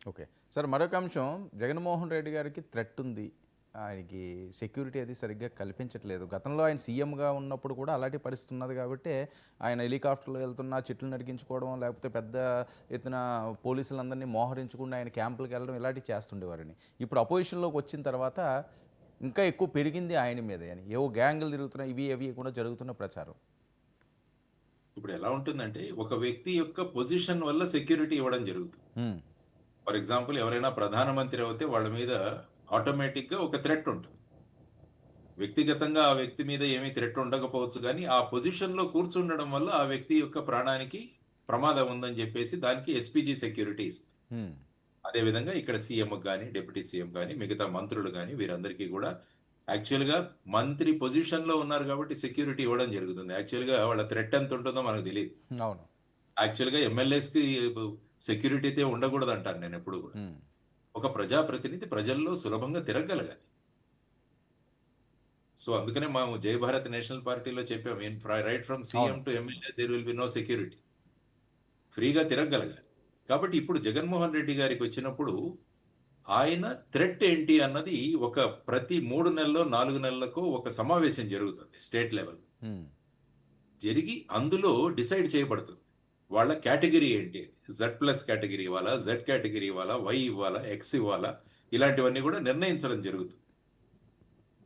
Okay. Sir మరొక అంశం జగన్మోహన్ రెడ్డి గారికి థ్రెట్ ఉంది. ఆయనకి సెక్యూరిటీ అది సరిగ్గా కల్పించట్లేదు. గతంలో ఆయన సీఎంగా ఉన్నప్పుడు కూడా అలాంటి పరిస్థితి ఉన్నది కాబట్టే ఆయన హెలికాప్టర్‌లో వెళ్తున్నా చెట్లు నరికించుకోవడం, లేకపోతే పెద్ద ఎత్తున పోలీసులందరినీ మోహరించకుండా ఆయన క్యాంపులకెళ్ళడం ఇలాంటివి చేస్తుండేవారని. ఇప్పుడు అపోజిషన్‌లోకి వచ్చిన తర్వాత ఇంకా ఎక్కువ పెరిగింది ఆయన మీదే అని. ఏవో గ్యాంగులు తిరుగుతున్నాయి. ఇవి అవి కూడా జరుగుతున్న ప్రచారం. ఇప్పుడు ఎలా ఉంటుందంటే, ఒక వ్యక్తి యొక్క పొజిషన్ వల్ల సెక్యూరిటీ ఇవ్వడం జరుగుతుంది. హ్మ్. ఫర్ ఎగ్జాంపుల్ ఎవరైనా ప్రధానమంత్రి అవుతే వాళ్ళ మీద ఆటోమేటిక్‌గా ఒక థ్రెట్ ఉంటుంది. వ్యక్తిగతంగా ఆ వ్యక్తి మీద ఏమీ థ్రెట్ ఉండకపోవచ్చు గానీ, ఆ పొజిషన్‌లో కూర్చుండడం వల్ల ఆ వ్యక్తి యొక్క ప్రాణానికి ప్రమాదం ఉందని జెప్పేసి దానికి ఎస్‌పీజీ సెక్యూరిటీ ఇస్తుంది. హ్మ్. అదే విధంగా ఇక్కడ సీఎంకి గాని, డిప్యూటీ సీఎం గాని, మిగతా మంత్రులు గాని వీరందరికీ గూడా యాక్చువల్‌గా మంత్రి పొజిషన్‌లో ఉన్నారు గాబట్టి సెక్యూరిటీ ఇవ్వడం జరుగుతుంది. యాక్చువల్‌గా వాళ్ళ థ్రెట్ ఎంత ఉంటుందో మనకు తెలీదు. అవును. యాక్చువల్‌గా ఎమ్మెల్యేస్‌కి సెక్యూరిటీ అయితే ఉండకూడదంటాను నేనెప్పుడు గూడా. హ్మ్. ఒక ప్రజాప్రతినిధి ప్రజల్లో సులభంగా తిరగగలగాలి. సో, అందుకనే మేము జై భారత్ నేషనల్ పార్టీలో చెప్పాం. రైట్ ఫ్రమ్ అవును. CM to MLA there will be no security. ఫ్రీగా తిరగగలగాలి. కాబట్టి ఇప్పుడు జగన్మోహన్ రెడ్డి గారికొచ్చినప్పుడు ఆయన థ్రెట్ ఏంటి అన్నది ఒక ప్రతి 3 నెలల్లో, 4 నెలలకో ఒక సమావేశం జరుగుతుంది స్టేట్ లెవెల్. హ్మ్. జరిగి అందులో డిసైడ్ చేయబడుతుంది. వాళ్ళ కేటగరీ ఏంటి? జెడ్+ కేటగరీ ఇవ్వాలా? జెడ్ కేటగరీ ఇవ్వాలా? వై ఇవ్వాలా? ఎక్స్ ఇవ్వాలా? ఇలాంటివన్నీ గూడా నిర్ణయించడం జరుగుతుంది.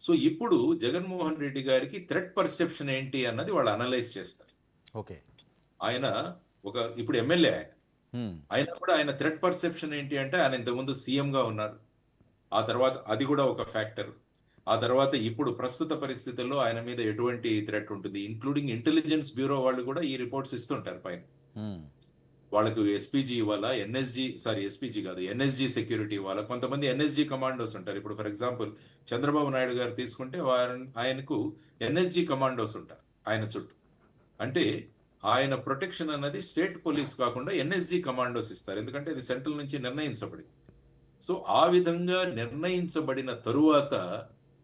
సో, ఇప్పుడు జగన్మోహన్ రెడ్డి గారికి థ్రెట్ పర్సెప్షన్ ఏంటి అన్నది వాళ్ళు అనలైజ్ చేస్తారు. ఓకే. ఆయన ఇప్పుడు ఎమ్మెల్యే ఆయన. హ్మ్. అయినా కూడా ఆయన థ్రెట్ పర్సెప్షన్ ఏంటి అంటే ఆయన ఇంతకుముందు సీఎంగా ఉన్నారు. ఆ తర్వాత అది గూడా ఒక ఫ్యాక్టర్. ఆ తర్వాత ఇప్పుడు ప్రస్తుత పరిస్థితుల్లో ఆయన మీద ఎటువంటి థ్రెట్ ఉంటుంది. ఇంక్లూడింగ్ ఇంటెలిజెన్స్ బ్యూరో వాళ్ళు గూడా ఈ రిపోర్ట్స్ ఇస్తుంటారు పైన. హ్మ్. వాళ్ళకు ఎస్‌పీజీ ఇవ్వాలా? ఎస్‌పీజీ కాదు. ఎన్ఎస్‌జీ సెక్యూరిటీ ఇవ్వాలా? కొంతమంది ఎన్ఎస్‌జీ కమాండోస్ ఉంటారు. ఇప్పుడు ఫర్ ఎగ్జాంపుల్ చంద్రబాబు నాయుడు గారు తీసుకుంటే ఆయనకు ఎన్ఎస్‌జీ కమాండోస్ ఉంటారు ఆయన చుట్టూ. అంటే ఆయన ప్రొటెక్షన్ అన్నది స్టేట్ పోలీస్ కాకుండా ఎన్ఎస్‌జీ కమాండోస్ ఇస్తారు. ఎందుకంటే అది సెంట్రల్ నుంచి నిర్ణయించబడింది. సో, ఆ విధంగా నిర్ణయించబడిన తరువాత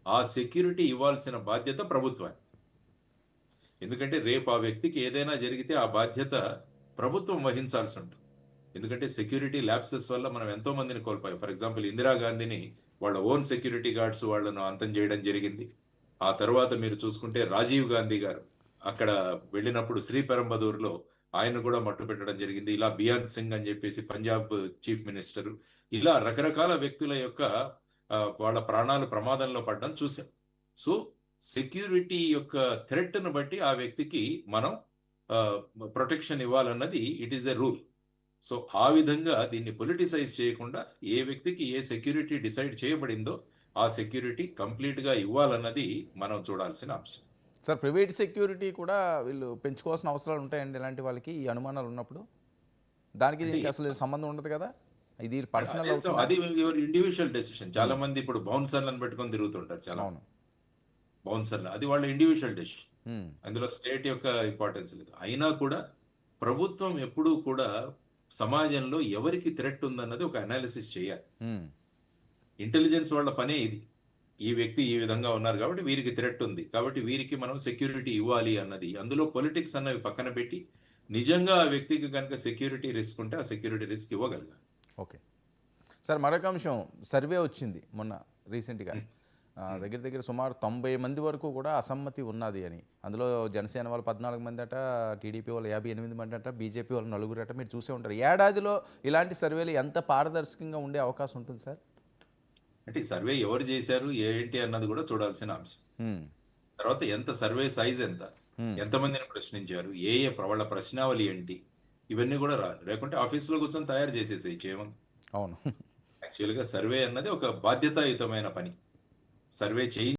ఆ సెక్యూరిటీ ఇవ్వాల్సిన బాధ్యత ప్రభుత్వానికి. ఎందుకంటే రేపు ఆ వ్యక్తికి ఏదైనా జరిగితే ఆ బాధ్యత ప్రభుత్వం వహించాల్సుంటుంది. ఎందుకంటే సెక్యూరిటీ ల్యాప్సెస్ వల్ల మనం ఎంతో మందిని కోల్పోయాం. ఫర్ ఎగ్జాంపుల్ ఇందిరా గాంధీని వాళ్ళ ఓన్ సెక్యూరిటీ గార్డ్స్ వాళ్ళను అంతం చేయడం జరిగింది. ఆ తరువాత మీరు చూసుకుంటే రాజీవ్ గాంధీ గారు అక్కడ వెళ్ళినప్పుడు శ్రీపెరంబదూర్‌లో ఆయన్ని కూడా మట్టుపెట్టడం జరిగింది. ఇలా బియాన్ సింగ్ అని చెప్పేసి పంజాబ్ చీఫ్ మినిస్టర్ ఇలా రకరకాల వ్యక్తుల యొక్క వాళ్ళ ప్రాణాలు ప్రమాదంలో పడడం చూసాం. సో, సెక్యూరిటీ యొక్క థ్రెట్‌ని బట్టి ఆ వ్యక్తికి మనం ఆహ్, ప్రొటెక్షన్ ఇవ్వాలన్నది it is a rule. So, ఆ విధంగా దీన్ని పొలిటిసైజ్ చేయకుండా ఏ వ్యక్తికి ఏ సెక్యూరిటీ డిసైడ్ చేయబడిందో, ఆ సెక్యూరిటీ కంప్లీట్‌గా ఇవ్వాలన్నది మనం చూడాల్సిన అంశం. సార్ ప్రైవేట్ సెక్యూరిటీ కూడా వీళ్ళు పెంచుకోవాల్సిన అవసరాలు ఉంటాయండి ఇలాంటి వాళ్ళకి ఈ అనుమానాలు ఉన్నప్పుడు? దానికి అంటే దీనికి అసలు సంబంధం ఉండదు కదా? ఇది పర్సనల్ అదే సో, అవుతుందా? అది యువర్ ఇండివిడ్యువల్ డెసిషన్. చాలా హ్మ్. మంది ఇప్పుడు బౌన్సర్‌లను పెట్టుకొని తిరుగుతుంటారు చాలా అవును. మంది. బౌన్సర్‌లు అది వాళ్ళ ఇండివిడ్యువల్ డెసిషన్. హ్మ్. అందులో స్టేట్ యొక్క ఇంపార్టెన్స్ లేదు. అయినా కూడా ప్రభుత్వం ఎప్పుడూ కూడా సమాజంలో ఎవరికి థ్రెట్ ఉందన్నది ఒక అనాలిసిస్ చేయాలి. హ్మ్. ఇంటెలిజెన్స్ వాళ్ళ పనే ఇది. ఈ వ్యక్తి ఈ విధంగా ఉన్నారు కాబట్టి వీరికి థ్రెట్ ఉంది. కాబట్టి వీరికి మనం సెక్యూరిటీ ఇవ్వాలి అన్నది. అందులో పొలిటిక్స్ అన్నవి పక్కన పెట్టి, నిజంగా ఆ వ్యక్తికి గనుక సెక్యూరిటీ రిస్క్ ఉంటే, ఆ సెక్యూరిటీ రిస్క్ ఇవ్వగలగాలి. ఓకే. సార్ మరొక అంశం సర్వే వచ్చింది మొన్న రీసెంట్‌గా. హ్మ్. హ్మ్. దగ్గర దగ్గర సుమారు 90 మంది వరకు కూడా అసమ్మతి ఉన్నది అని. అందులో జనసేన వాళ్ళు 14 మందట, టీడీపీ వాళ్ళు 58 మందట, బీజేపీ వాళ్ళు నలుగురట. మీరు చూసే ఉంటారు. ఏడాదిలో ఇలాంటి సర్వేలు ఎంత పారదర్శకంగా ఉండే అవకాశం ఉంటుంది సార్? అంటే ఈ సర్వే ఎవరు చేశారు? ఏంటి అన్నది కూడా చూడాల్సిన అంశం. హ్మ్. తర్వాత ఎంత సర్వే సైజ్ ఎంత? హ్మ్. ఎంతమందిని ప్రశ్నించారు? వాళ్ళ ప్రశ్నావళి ఏంటి? ఇవన్నీ కూడా రావాలి. లేకుంటే ఆఫీస్‌లో కూర్చొని తయారు చేసేసేయి చేయమని. అవును. యాక్చువల్‌గా సర్వే అన్నది ఒక బాధ్యతాయుతమైన పని. సర్వే చేయి